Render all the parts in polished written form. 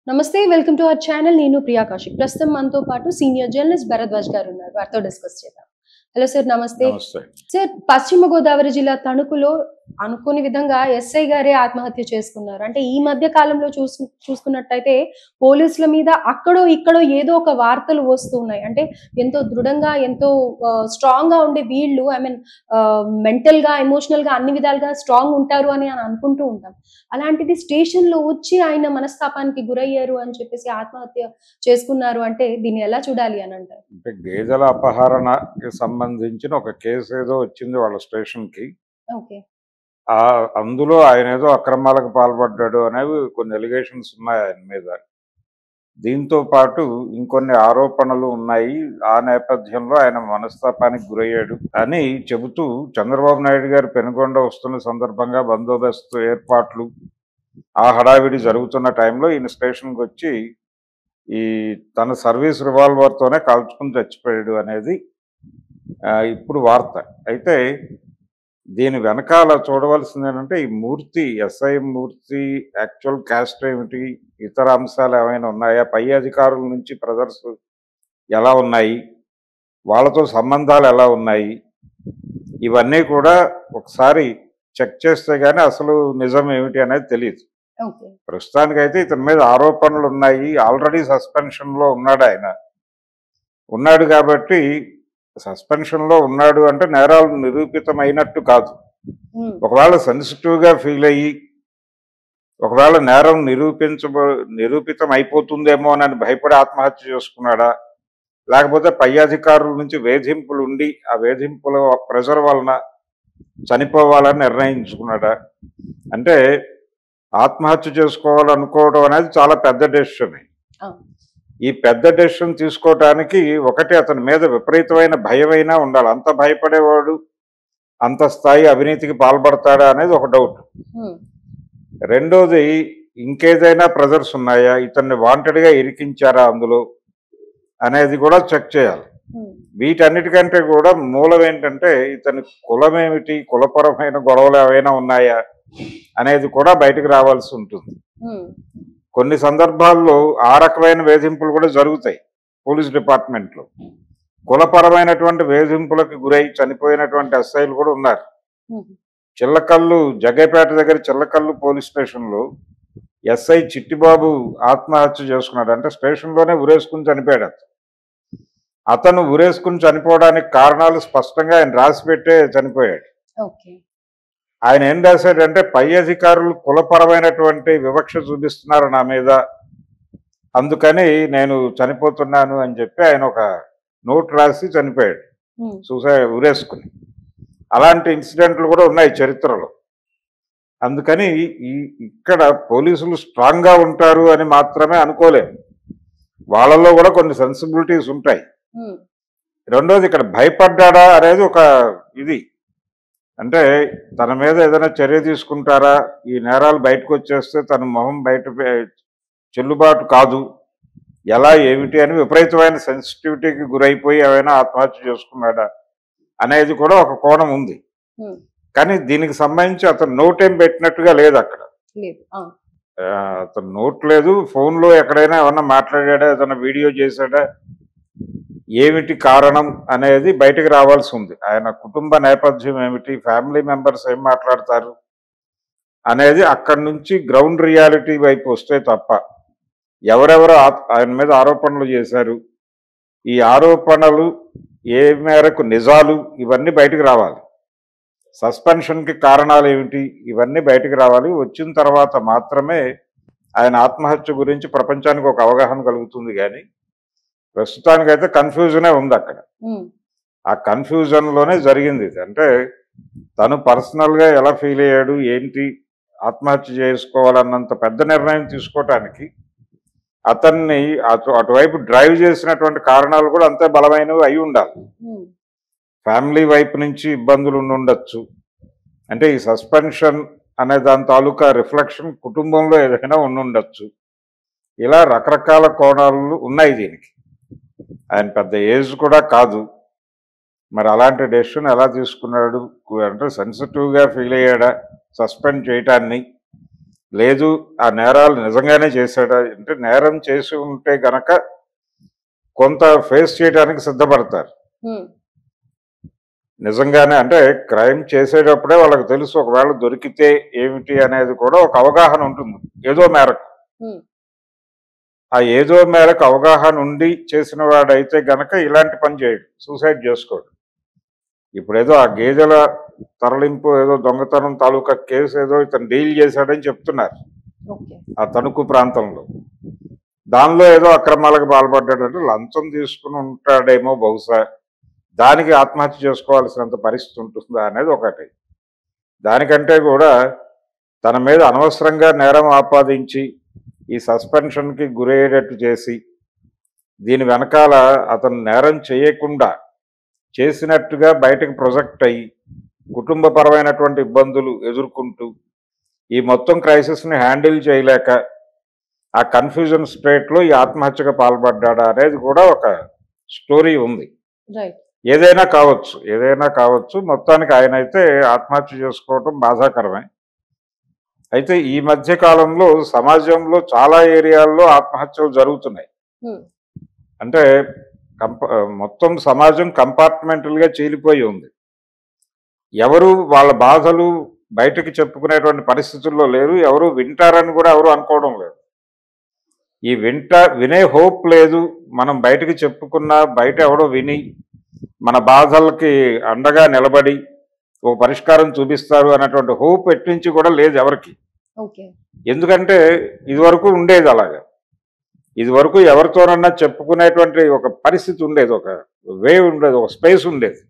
నమస్తే welcome to our channel. నేను ప్రియా కౌశిక్. ప్రస్తుతం మనతో పాటు సీనియర్ జర్నలిస్ట్ భరద్వాజ్ గారు ఉన్నారు. వారితో డిస్కస్ చేద్దాం. హలో సార్, నమస్తే. నమస్తే. సార్, పశ్చిమ గోదావరి జిల్లా తణుకులో అనుకోని విధంగా ఎస్ఐ గారే ఆత్మహత్య చేసుకున్నారు. అంటే ఈ మధ్య కాలంలో చూసుకున్నట్టయితే పోలీసుల మీద అక్కడో ఇక్కడో ఏదో ఒక వార్తలు వస్తూ ఉన్నాయి. అంటే ఎంతో దృఢంగా ఎంతో స్ట్రాంగ్ గా ఉండే వీళ్ళు మెంటల్ గా ఎమోషనల్ గా అన్ని విధాలుగా స్ట్రాంగ్ ఉంటారు అని అనుకుంటూ ఉంటాం. అలాంటిది స్టేషన్ లో వచ్చి ఆయన మనస్తాపానికి గురయ్యారు అని చెప్పేసి ఆత్మహత్య చేసుకున్నారు అంటే దీన్ని ఎలా చూడాలి అని అంటారు? అంటే గేదెల అపహరణకి సంబంధించిన ఒక కేసు ఏదో వచ్చింది వాళ్ళ స్టేషన్ కి. ఓకే. అందులో ఆయన ఏదో అక్రమాలకు పాల్పడ్డాడు అనేవి కొన్ని ఎలిగేషన్స్ ఉన్నాయి ఆయన మీద. దీంతో పాటు ఇంకొన్ని ఆరోపణలు ఉన్నాయి. ఆ నేపథ్యంలో ఆయన మనస్తాపానికి గురయ్యాడు అని చెబుతూ చంద్రబాబు నాయుడు గారు పెనుగొండ వస్తున్న సందర్భంగా బందోబస్తు ఏర్పాట్లు ఆ హడావిడి జరుగుతున్న టైంలో ఈయన స్టేషన్కి వచ్చి ఈ తన సర్వీస్ రివాల్వర్తోనే కాల్చుకుని చచ్చిపోయాడు అనేది ఇప్పుడు వార్త. అయితే దీని వెనకాల చూడవలసింది ఏంటంటే ఈ మూర్తి, ఎస్ఐ మూర్తి యాక్చువల్ క్యాస్ట్ ఏమిటి, ఇతర అంశాలు ఏమైనా ఉన్నాయా, పై అధికారుల నుంచి ప్రెజర్స్ ఎలా ఉన్నాయి, వాళ్ళతో సంబంధాలు ఎలా ఉన్నాయి, ఇవన్నీ కూడా ఒకసారి చెక్ చేస్తే కానీ అసలు నిజం ఏమిటి అనేది తెలియదు. ప్రస్తుతానికైతే ఇతని మీద ఆరోపణలు ఉన్నాయి. ఆల్రెడీ సస్పెన్షన్లో ఉన్నాడు ఆయన. ఉన్నాడు కాబట్టి సస్పెన్షన్లో ఉన్నాడు అంటే నేరాలు నిరూపితమైనట్టు కాదు. ఒకవేళ సెన్సిటివ్గా ఫీల్ అయ్యి ఒకవేళ నేరం నిరూపితం అయిపోతుందేమో అని భయపడి ఆత్మహత్య చేసుకున్నాడా, లేకపోతే పై అధికారుల నుంచి వేధింపులు ఉండి ఆ వేధింపుల ప్రెజర్ వలన చనిపోవాలని నిర్ణయించుకున్నాడా? అంటే ఆత్మహత్య చేసుకోవాలనుకోవడం అనేది చాలా పెద్ద డెసిషన్. ఈ పెద్ద డెసిషన్ తీసుకోవటానికి ఒకటి అతని మీద విపరీతమైన భయమైనా ఉండాలి. అంత భయపడేవాడు అంత స్థాయి అవినీతికి పాల్పడతాడా అనేది ఒక డౌట్. రెండోది, ఇంకేదైనా ప్రెజర్స్ ఉన్నాయా, ఇతన్ని వాంటెడ్గా ఇరికించారా అందులో అనేది కూడా చెక్ చేయాలి. వీటన్నిటికంటే కూడా మూలం ఏంటంటే ఇతని కులం ఏమిటి, కులపరమైన గొడవలు ఏమైనా ఉన్నాయా అనేది కూడా బయటకు రావాల్సి ఉంటుంది. కొన్ని సందర్భాల్లో ఆ రకమైన వేధింపులు కూడా జరుగుతాయి పోలీస్ డిపార్ట్మెంట్లో. కులపరమైనటువంటి వేధింపులకు గురై చనిపోయినటువంటి ఎస్ఐలు కూడా ఉన్నారు. చిల్లకల్లు, జగ్గైపేట దగ్గర చిల్లకల్లు పోలీస్ స్టేషన్లో ఎస్ఐ చిట్టిబాబు ఆత్మహత్య చేసుకున్నాడు. అంటే స్టేషన్లోనే ఉరేసుకుని చనిపోయాడు. అతను ఉరేసుకుని చనిపోవడానికి కారణాలు స్పష్టంగా ఆయన రాసిపెట్టే చనిపోయాడు. ఆయన ఏం రాశాడంటే పై అధికారులు కులపరమైనటువంటి వివక్ష చూపిస్తున్నారు నా మీద, అందుకని నేను చనిపోతున్నాను అని చెప్పి ఆయన ఒక నోట్ రాసి చనిపోయాడు, ఉరేసుకుని. అలాంటి ఇన్సిడెంట్లు కూడా ఉన్నాయి చరిత్రలో. అందుకని ఇక్కడ పోలీసులు స్ట్రాంగ్గా ఉంటారు అని మాత్రమే అనుకోలేము. వాళ్ళలో కూడా కొన్ని సెన్సిబిలిటీస్ ఉంటాయి. రెండోది, ఇక్కడ భయపడ్డా అనేది ఒక ఇది. అంటే తన మీద ఏదైనా చర్య తీసుకుంటారా, ఈ నేరాలు బయటకు వచ్చేస్తే తన మొహం బయట చెల్లుబాటు కాదు, ఎలా ఏమిటి అని విపరీతమైన సెన్సిటివిటీకి గురైపోయి ఏమైనా ఆత్మహత్య చేసుకున్నాడా అనేది కూడా ఒక కోణం ఉంది. కానీ దీనికి సంబంధించి అతను నోట్ ఏం పెట్టినట్టుగా లేదు అక్కడ. అతను నోట్ లేదు. ఫోన్లో ఎక్కడైనా ఏమన్నా మాట్లాడా, ఏదైనా వీడియో చేశాడా, ఏమిటి కారణం అనేది బయటకు రావాల్సి ఉంది. ఆయన కుటుంబ నేపథ్యం ఏమిటి, ఫ్యామిలీ మెంబర్స్ ఏం మాట్లాడతారు అనేది అక్కడి నుంచి గ్రౌండ్ రియాలిటీ వైపు వస్తే తప్ప, ఎవరెవరు ఆయన మీద ఆరోపణలు చేశారు, ఈ ఆరోపణలు ఏ మేరకు నిజాలు, ఇవన్నీ బయటకు రావాలి. సస్పెన్షన్కి కారణాలు ఏమిటి, ఇవన్నీ బయటకు రావాలి. వచ్చిన తర్వాత మాత్రమే ఆయన ఆత్మహత్య గురించి ప్రపంచానికి ఒక అవగాహన కలుగుతుంది. కానీ ప్రస్తుతానికైతే కన్ఫ్యూజనే ఉంది అక్కడ. ఆ కన్ఫ్యూజన్లోనే జరిగింది ఇది. అంటే తను పర్సనల్గా ఎలా ఫీల్ అయ్యాడు, ఏంటి, ఆత్మహత్య చేసుకోవాలన్నంత పెద్ద నిర్ణయం తీసుకోవటానికి అతన్ని అటువైపు డ్రైవ్ చేసినటువంటి కారణాలు కూడా అంతే బలమైనవి అయి ఉండాలి. ఫ్యామిలీ వైపు నుంచి ఇబ్బందులు ఉండొచ్చు. అంటే ఈ సస్పెన్షన్ అనే దాని తాలూకా రిఫ్లెక్షన్ కుటుంబంలో ఏదైనా ఉండొచ్చు. ఇలా రకరకాల కోణాలు ఉన్నాయి దీనికి. ఆయన పెద్ద ఏజ్ కూడా కాదు. మరి అలాంటి డెసిషన్ ఎలా తీసుకున్నాడు అంటే సెన్సిటివ్గా ఫీల్ అయ్యాడా సస్పెండ్ చేయటాన్ని, లేదు ఆ నేరాలు నిజంగానే చేశాడా అంటే, నేరం చేసి ఉంటే గనక కొంత ఫేస్ చేయడానికి సిద్ధపడతారు. ఉమ్, నిజంగానే అంటే క్రైమ్ చేసేటప్పుడే వాళ్ళకి తెలుసు ఒకవేళ దొరికితే ఏమిటి అనేది కూడా ఒక అవగాహన ఉంటుంది ఏదో మేరకు. ఉమ్, ఆ ఏదో మేరకు అవగాహన ఉండి చేసిన వాడైతే గనక ఇలాంటి పని చేయడు, సూసైడ్ చేసుకోడు. ఇప్పుడేదో ఆ గేదెల తరలింపు ఏదో దొంగతనం తాలూకా కేసు ఏదో ఇతను డీల్ చేశాడని చెప్తున్నారు ఓకే. ఆ తణుకు ప్రాంతంలో. దానిలో ఏదో అక్రమాలకు పాల్పడ్డాడంటే లంచం తీసుకుని ఉంటాడేమో బహుశా, దానికి ఆత్మహత్య చేసుకోవాల్సినంత పరిస్థితి ఉంటుందా అనేది ఒకటి. దానికంటే కూడా తన మీద అనవసరంగా నేరం ఆపాదించి ఈ సస్పెన్షన్కి గురయ్యేటట్టు చేసి దీని వెనకాల అతను నేరం చేయకుండా చేసినట్టుగా బయటకు ప్రొజెక్ట్ అయ్యి కుటుంబపరమైనటువంటి ఇబ్బందులు ఎదుర్కొంటూ ఈ మొత్తం క్రైసిస్ని హ్యాండిల్ చేయలేక ఆ కన్ఫ్యూజన్ స్టేట్లో ఈ ఆత్మహత్యకు పాల్పడ్డాడా అనేది కూడా ఒక స్టోరీ ఉంది. రైట్. ఏదైనా కావచ్చు. మొత్తానికి ఆయన అయితే ఆత్మహత్య చేసుకోవటం బాధాకరమే. అయితే ఈ మధ్య కాలంలో సమాజంలో చాలా ఏరియాల్లో ఆత్మహత్యలు జరుగుతున్నాయి. ఉమ్, అంటే మొత్తం సమాజం కంపార్ట్మెంటల్గా చీలిపోయి ఉంది. ఎవరు వాళ్ళ బాధలు బయటకు చెప్పుకునేటువంటి పరిస్థితుల్లో లేరు. ఎవరు వింటారని కూడా ఎవరు అనుకోవడం లేదు. ఈ వినే హోప్ లేదు. మనం బయటకు చెప్పుకున్నా బయట ఎవడో విని మన బాధలకి అండగా నిలబడి ఓ పరిష్కారం చూపిస్తారు అన్నటువంటి హోప్ ఎట్నుంచి కూడా లేదు ఎవరికి. ఓకే. ఎందుకంటే ఇదివరకు ఉండేది అలాగా. ఇదివరకు ఎవరితోనన్నా చెప్పుకునేటువంటి ఒక పరిస్థితి ఉండేది, ఒక వే ఉండేది, ఒక స్పేస్ ఉండేది.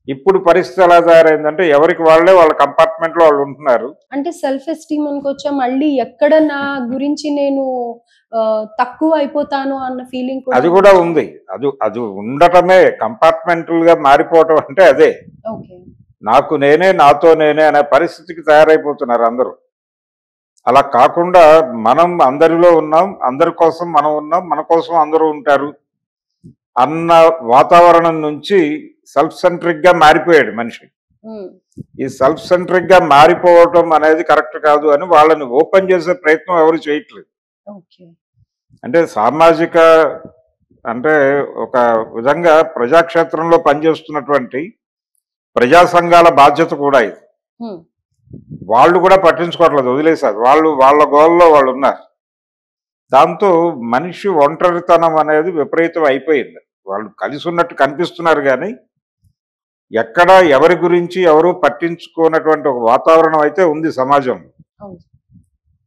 ఇప్పుడు పరిస్థితి ఎలా తయారైందంటే ఎవరికి వాళ్ళే వాళ్ళ కంపార్ట్మెంట్లో వాళ్ళు ఉంటున్నారు. అంటే సెల్ఫ్ ఎస్టీమ్ అనుకోవచ్చా? మళ్ళీ ఎక్కడ నా గురించి నేను తక్కువ అయిపోతాను అన్న ఫీలింగ్ అది కూడా ఉంది. అది ఉండటమే కంపార్ట్మెంటల్గా మారిపోవటం అంటే అదే. ఓకే. నాకు నేనే, నాతో నేనే అనే పరిస్థితికి తయారైపోతున్నారు అందరూ. అలా కాకుండా మనం అందరిలో ఉన్నాం, అందరి కోసం మనం ఉన్నాం, మన కోసం అందరూ ఉంటారు అన్న వాతావరణం నుంచి సెల్ఫ్ సెంట్రిక్గా మారిపోయాడు మనిషి. ఉమ్, ఈ సెల్ఫ్ సెంట్రిక్గా మారిపోవటం అనేది కరెక్ట్ కాదు అని వాళ్ళని ఓపెన్ చేసే ప్రయత్నం ఎవరు చేయట్లేదు. ఓకే. అంటే సామాజిక అంటే ఒక విధంగా ప్రజాక్షేత్రంలో పనిచేస్తున్నటువంటి ప్రజా సంఘాల బాధ్యత కూడా ఇది. ఉమ్, వాళ్ళు కూడా పట్టించుకోవట్లేదు, వదిలేశారు. వాళ్ళు వాళ్ళ గోల్లో వాళ్ళు ఉన్నారు. దాంతో మనిషి ఒంటరితనం అనేది విపరీతం అయిపోయింది. వాళ్ళు కలిసి ఉన్నట్టు కనిపిస్తున్నారు కానీ ఎక్కడ ఎవరి గురించి ఎవరు పట్టించుకోనటువంటి ఒక వాతావరణం అయితే ఉంది సమాజం. అవును.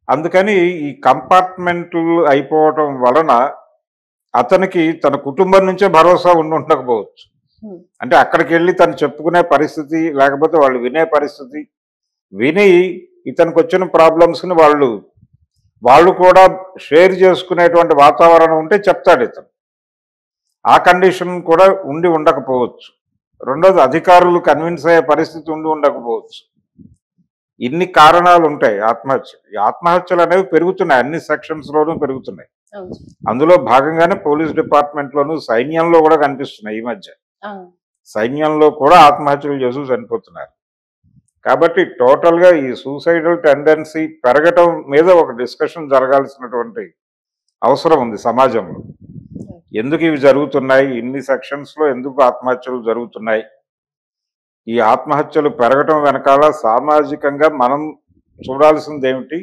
అందుకని ఈ కంపార్ట్మెంట్లు అయిపోవటం వలన అతనికి తన కుటుంబం నుంచే భరోసా ఉండకపోవచ్చు. ఉమ్, అంటే అక్కడికి వెళ్ళి తను చెప్పుకునే పరిస్థితి, లేకపోతే వాళ్ళు వినే పరిస్థితి, విని ఇతనికి వచ్చిన ప్రాబ్లమ్స్ని వాళ్ళు కూడా షేర్ చేసుకునేటువంటి వాతావరణం ఉంటే చెప్తాడు ఇతను. ఆ కండిషన్ కూడా ఉండి ఉండకపోవచ్చు. రెండోది అధికారులు కన్విన్స్ అయ్యే పరిస్థితి ఉండి ఉండకపోవచ్చు. ఇన్ని కారణాలు ఉంటాయి ఆత్మహత్య. ఈ ఆత్మహత్యలు అనేవి పెరుగుతున్నాయి, అన్ని సెక్షన్స్లోనూ పెరుగుతున్నాయి. అవును. అందులో భాగంగానే పోలీస్ డిపార్ట్మెంట్లోనూ సైన్యంలో కూడా కనిపిస్తున్నాయి ఈ మధ్య. ఆ, సైన్యంలో కూడా ఆత్మహత్యలు చేస్తూ చనిపోతున్నారు. కాబట్టి టోటల్గా ఈ సూసైడల్ టెండెన్సీ పెరగటం మీద ఒక డిస్కషన్ జరగాల్సినటువంటి అవసరం ఉంది సమాజంలో. ఎందుకు ఇవి జరుగుతున్నాయి, ఇన్ని సెక్షన్స్లో ఎందుకు ఆత్మహత్యలు జరుగుతున్నాయి, ఈ ఆత్మహత్యలు పెరగటం వెనకాల సామాజికంగా మనం చూడాల్సింది ఏమిటి,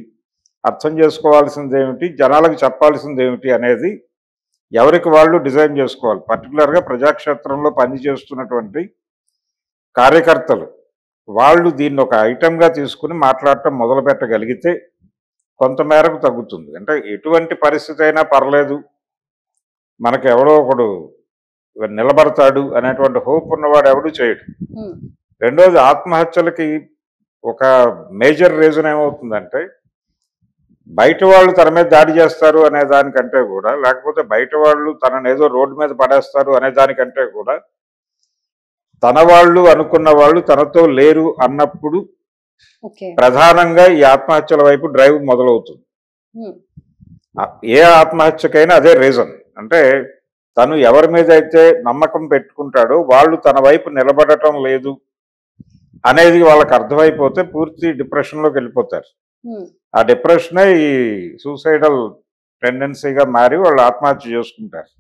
అర్థం చేసుకోవాల్సింది ఏమిటి, జనాలకు చెప్పాల్సింది ఏమిటి అనేది ఎవరికి వాళ్ళు డిజైన్ చేసుకోవాలి. పర్టికులర్గా ప్రజాక్షేత్రంలో పనిచేస్తున్నటువంటి కార్యకర్తలు వాళ్ళు దీన్ని ఒక ఐటెంగా తీసుకుని మాట్లాడటం మొదలు పెట్టగలిగితే కొంతమేరకు తగ్గుతుంది. అంటే ఎటువంటి పరిస్థితి అయినా పర్లేదు, మనకు ఎవడో ఒకడు నిలబడతాడు అనేటువంటి హోప్ ఉన్నవాడు ఎవడు చేయడు. ఉమ్, రెండోది ఆత్మహత్యలకి ఒక మేజర్ రీజన్ ఏమవుతుందంటే బయట వాళ్ళు తన మీద దాడి చేస్తారు అనే దానికంటే కూడా, లేకపోతే బయట వాళ్ళు తనని ఏదో రోడ్డు మీద పడేస్తారు అనే దానికంటే కూడా తన వాళ్ళు అనుకున్న వాళ్ళు తనతో లేరు అన్నప్పుడు ఓకే. ప్రధానంగా ఈ ఆత్మహత్యల వైపు డ్రైవ్ మొదలవుతుంది. ఉమ్, ఏ ఆత్మహత్యకైనా అదే రీజన్. అంటే తను ఎవరి మీద అయితే నమ్మకం పెట్టుకుంటాడో వాళ్ళు తన వైపు నిలబడటం లేదు అనేది వాళ్ళకి అర్థమైపోతే పూర్తి డిప్రెషన్లోకి వెళ్ళిపోతారు. ఉమ్, ఆ డిప్రెషనే ఈ సూసైడల్ టెండెన్సీగా మారి వాళ్ళు ఆత్మహత్య చేసుకుంటారు.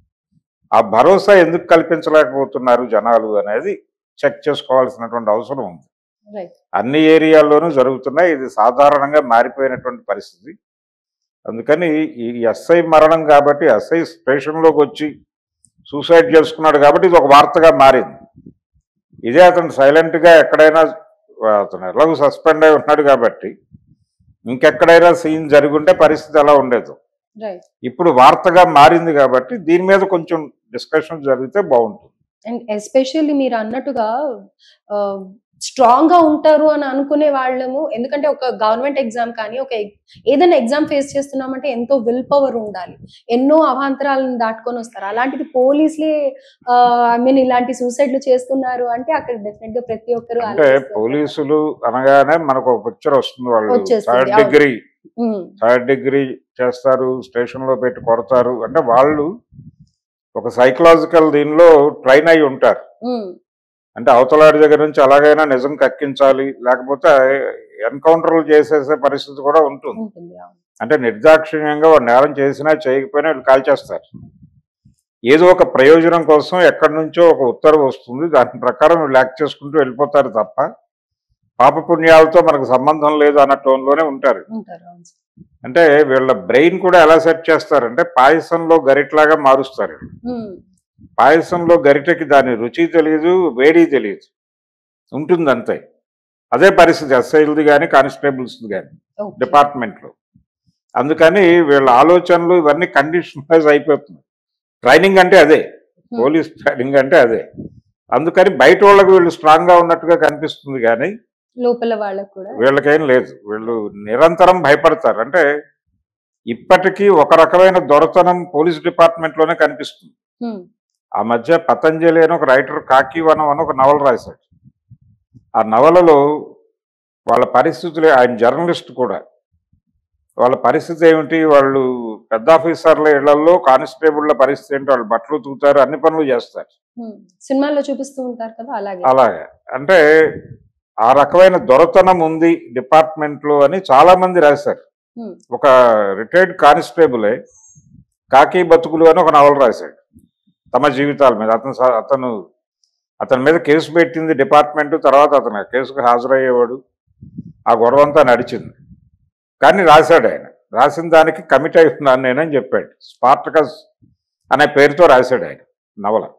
ఆ భరోసా ఎందుకు కల్పించలేకపోతున్నారు జనాలు అనేది చెక్ చేసుకోవాల్సినటువంటి అవసరం ఉంది. రైట్. అన్ని ఏరియాల్లోనూ జరుగుతున్నాయి. ఇది సాధారణంగా మారిపోయినటువంటి పరిస్థితి. అందుకని ఈ ఎస్ఐ మరణం కాబట్టి ఎస్ఐ స్టేషన్లోకి వచ్చి సూసైడ్ చేసుకున్నాడు కాబట్టి ఇది ఒక వార్తగా మారింది. ఇదే అతను సైలెంట్గా ఎక్కడైనా అతను ఎలాగో సస్పెండ్ అయి ఉన్నాడు కాబట్టి ఇంకెక్కడైనా సీన్ జరుగుంటే పరిస్థితి ఎలా ఉండేది. రైట్. ఇప్పుడు వార్తగా మారింది కాబట్టి దీని మీద కొంచెం డిస్కషన్ జరిగితే బాగుంటుంది. అండ్ ఎస్పెషల్లీ మీరు అన్నట్టుగా స్ట్రాంగ్ గా ఉంటారు అని అనుకునే వాళ్ళము. ఎందుకంటే ఒక గవర్నమెంట్ ఎగ్జామ్ కానీ ఏదైనా ఎగ్జామ్ ఫేస్ చేస్తున్నామంటే ఎంతో విల్ పవర్ ఉండాలి. ఎన్నో అవాంతరాలను దాటుకొని వస్తారు. అలాంటిది పోలీసులే ఐ మీన్ ఇలాంటి సూసైడ్లు చేస్తున్నారు అంటే అక్కడ డెఫినెట్ గా ప్రతి ఒక్కరు అంటే పోలీసులు అనగానే మనకు ఒక పిక్చర్ వస్తుంది. వాళ్ళు థర్డ్ డిగ్రీ చేస్తారు, స్టేషన్ లో పెట్టి కొడతారు అంటే వాళ్ళు ఒక సైకలాజికల్ దీనిలో ట్రైన్ అయి ఉంటారు. అంటే అవతలాడి దగ్గర నుంచి అలాగైనా నిజం కక్కించాలి, లేకపోతే ఎన్కౌంటర్లు చేసేసే పరిస్థితి కూడా ఉంటుంది. అంటే నిర్దాక్షిణ్యంగా వాడు నేరం చేసినా చేయకపోయినా వీళ్ళు కాల్చేస్తారు. ఏదో ఒక ప్రయోజనం కోసం ఎక్కడి నుంచో ఒక ఉత్తర్వు వస్తుంది, దాని ప్రకారం వీళ్ళు యాక్ట్ చేసుకుంటూ వెళ్ళిపోతారు తప్ప పాపపుణ్యాలతో మనకు సంబంధం లేదు అన్న టోన్లోనే ఉంటారు. అంటే వీళ్ళ బ్రెయిన్ కూడా ఎలా సెట్ చేస్తారంటే పాయసంలో గరిట్లాగా మారుస్తారు. పాయసంలో గరిటెకి దాని రుచి తెలియదు, వేడి తెలియదు, ఉంటుంది అంతే. అదే పరిస్థితి ఎస్ఐలది కానీ కానిస్టేబుల్స్ది కానీ డిపార్ట్మెంట్లో. అందుకని వీళ్ళ ఆలోచనలు ఇవన్నీ కండిషనలైజ్ అయిపోతుంది. ట్రైనింగ్ అంటే అదే, పోలీస్ ట్రైనింగ్ అంటే అదే. అందుకని బయట వాళ్ళకి వీళ్ళు స్ట్రాంగ్గా ఉన్నట్టుగా కనిపిస్తుంది కానీ లోపల వాళ్ళకు కూడా వీళ్ళకేం లేదు. వీళ్ళు నిరంతరం భయపడతారు. అంటే ఇప్పటికీ ఒక రకమైన దొరతనం పోలీస్ డిపార్ట్మెంట్లోనే కనిపిస్తుంది. ఆ మధ్య పతంజలి అని ఒక రైటర్ కాకివనం అని ఒక నవల రాశాడు. ఆ నవలలో వాళ్ళ పరిస్థితులు, ఆయన జర్నలిస్ట్ కూడా, వాళ్ళ పరిస్థితి ఏమిటి, వాళ్ళు పెద్ద ఆఫీసర్ల ఇళ్లలో కానిస్టేబుల్ల పరిస్థితి ఏంటి, వాళ్ళు బట్టలు తూగుతారు, అన్ని పనులు చేస్తారు. సినిమాల్లో చూపిస్తూ ఉంటారు కదా అలాగే. అంటే ఆ రకమైన దొరతనం ఉంది డిపార్ట్మెంట్లో అని చాలా మంది రాశారు. ఒక రిటైర్డ్ కానిస్టేబులే కాకి బతుకులు అని ఒక నవల రాశాడు తమ జీవితాల మీద. అతని మీద కేసు పెట్టింది డిపార్ట్మెంట్, తర్వాత అతను కేసుకు హాజరయ్యేవాడు, ఆ గొడవంతా నడిచింది. కానీ రాశాడు ఆయన. రాసిన దానికి కమిట్ అయి ఉన్నాను నేనని చెప్పాడు. స్పార్టకస్ అనే పేరుతో రాశాడు ఆయన నవల.